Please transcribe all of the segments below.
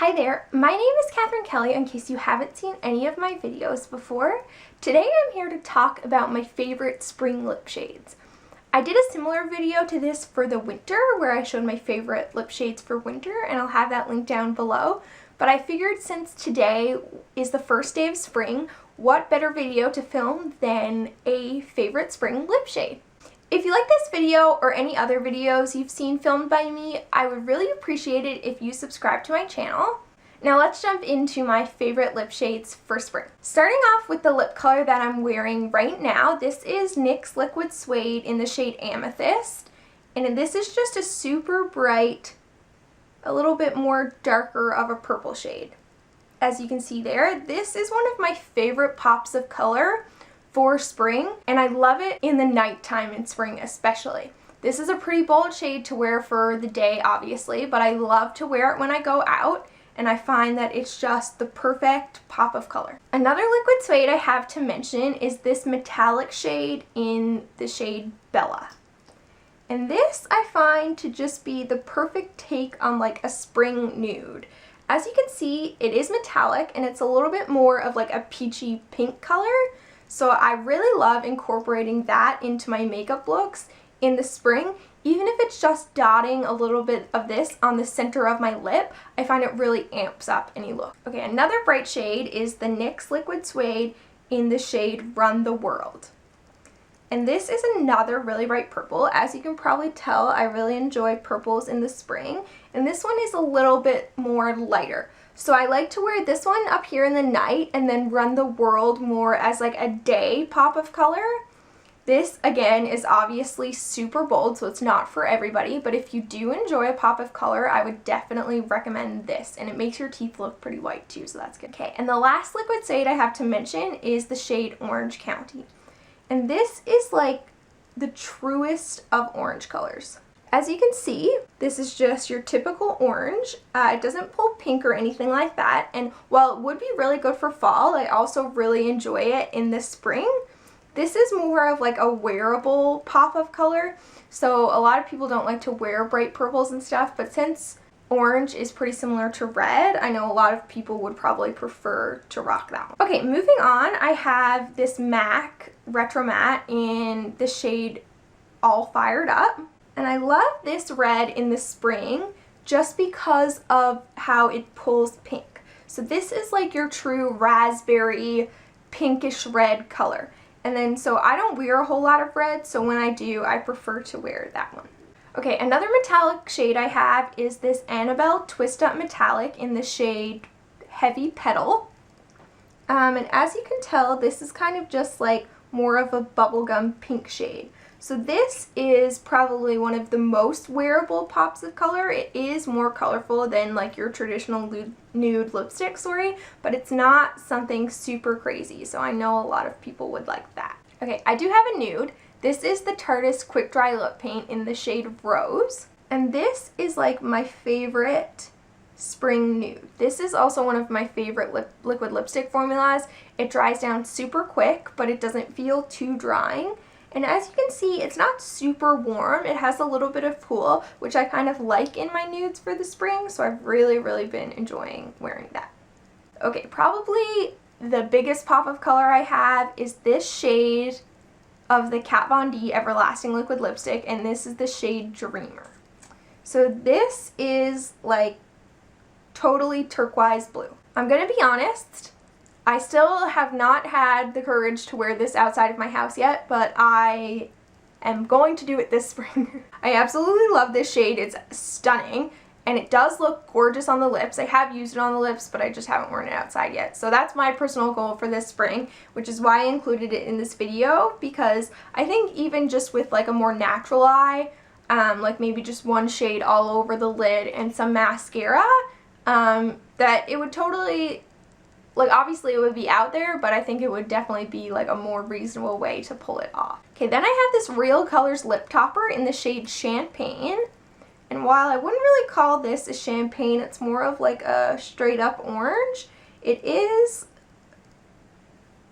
Hi there, my name is Catherine Kelly in case you haven't seen any of my videos before. Today I'm here to talk about my favorite spring lip shades. I did a similar video to this for the winter where I showed my favorite lip shades for winter, and I'll have that link down below. But I figured since today is the first day of spring, what better video to film than a favorite spring lip shade? If you like this video or any other videos you've seen filmed by me, I would really appreciate it if you subscribe to my channel. Now let's jump into my favorite lip shades for spring. Starting off with the lip color that I'm wearing right now, this is NYX Liquid Suede in the shade Amethyst. And this is just a super bright, a little bit more darker of a purple shade. As you can see there, this is one of my favorite pops of color for spring, and I love it in the nighttime in spring especially. This is a pretty bold shade to wear for the day obviously, but I love to wear it when I go out, and I find that it's just the perfect pop of color. Another liquid suede I have to mention is this metallic shade in the shade Bella. And this I find to just be the perfect take on like a spring nude. As you can see, it is metallic and it's a little bit more of like a peachy pink color. So I really love incorporating that into my makeup looks in the spring. Even if it's just dotting a little bit of this on the center of my lip, I find it really amps up any look. Okay, another bright shade is the NYX Liquid Suede in the shade Run the World. And this is another really bright purple. As you can probably tell, I really enjoy purples in the spring. And this one is a little bit more lighter. So I like to wear this one up here in the night and then Run the World more as like a day pop of color. This again is obviously super bold, so it's not for everybody, but if you do enjoy a pop of color, I would definitely recommend this, and it makes your teeth look pretty white too, so that's good. Okay, and the last liquid shade I have to mention is the shade Orange County. And this is like the truest of orange colors. As you can see, this is just your typical orange. It doesn't pull pink or anything like that. And while it would be really good for fall, I also really enjoy it in the spring. This is more of like a wearable pop of color. So a lot of people don't like to wear bright purples and stuff, but since orange is pretty similar to red, I know a lot of people would probably prefer to rock that one. Okay, moving on, I have this MAC Retro Matte in the shade All Fired Up. And I love this red in the spring just because of how it pulls pink. So this is like your true raspberry pinkish red color. And then so I don't wear a whole lot of red, so when I do, I prefer to wear that one. Okay, another metallic shade I have is this Annabelle Twist Up Metallic in the shade Heavy Petal. And as you can tell, this is kind of just like more of a bubblegum pink shade. So this is probably one of the most wearable pops of color. It is more colorful than like your traditional nude lipstick, but it's not something super crazy. So I know a lot of people would like that. Okay, I do have a nude. This is the Tarteist Quick Dry Lip Paint in the shade Rose. And this is like my favorite spring nude. This is also one of my favorite liquid lipstick formulas. It dries down super quick, but it doesn't feel too drying. And as you can see, it's not super warm. It has a little bit of cool, which I kind of like in my nudes for the spring, so I've really been enjoying wearing that. Okay, probably the biggest pop of color I have is this shade of the Kat Von D Everlasting Liquid Lipstick, and this is the shade Dreamer. So this is like totally turquoise blue. I'm gonna be honest, I still have not had the courage to wear this outside of my house yet, but I am going to do it this spring. I absolutely love this shade. It's stunning, and it does look gorgeous on the lips. I have used it on the lips, but I just haven't worn it outside yet. So that's my personal goal for this spring, which is why I included it in this video, because I think even just with like a more natural eye, like maybe just one shade all over the lid and some mascara, that it would totally, like obviously it would be out there, but I think it would definitely be like a more reasonable way to pull it off. Okay, then I have this Real Colors lip topper in the shade Champagne. And while I wouldn't really call this a champagne, it's more of like a straight up orange, it is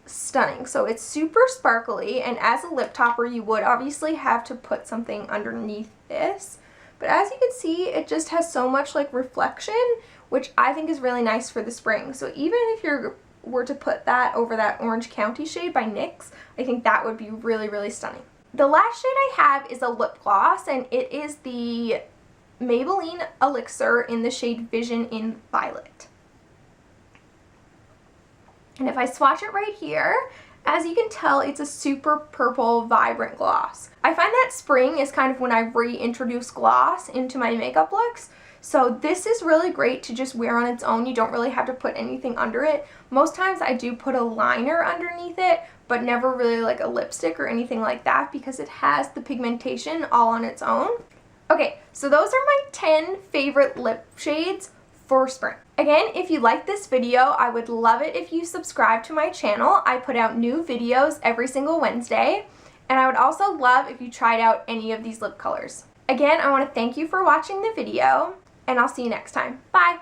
stunning. So it's super sparkly, and as a lip topper you would obviously have to put something underneath this. But as you can see, it just has so much like reflection, which I think is really nice for the spring. So even if you were to put that over that Orange County shade by NYX, I think that would be really, really stunning. The last shade I have is a lip gloss, and it is the Maybelline Elixir in the shade Vision in Violet. And if I swatch it right here, as you can tell, it's a super purple, vibrant gloss. I find that spring is kind of when I reintroduce gloss into my makeup looks. So this is really great to just wear on its own. You don't really have to put anything under it. Most times I do put a liner underneath it, but never really like a lipstick or anything like that because it has the pigmentation all on its own. Okay, so those are my 10 favorite lip shades for spring. Again, if you like this video, I would love it if you subscribe to my channel. I put out new videos every single Wednesday, and I would also love if you tried out any of these lip colors. Again, I want to thank you for watching the video, and I'll see you next time. Bye!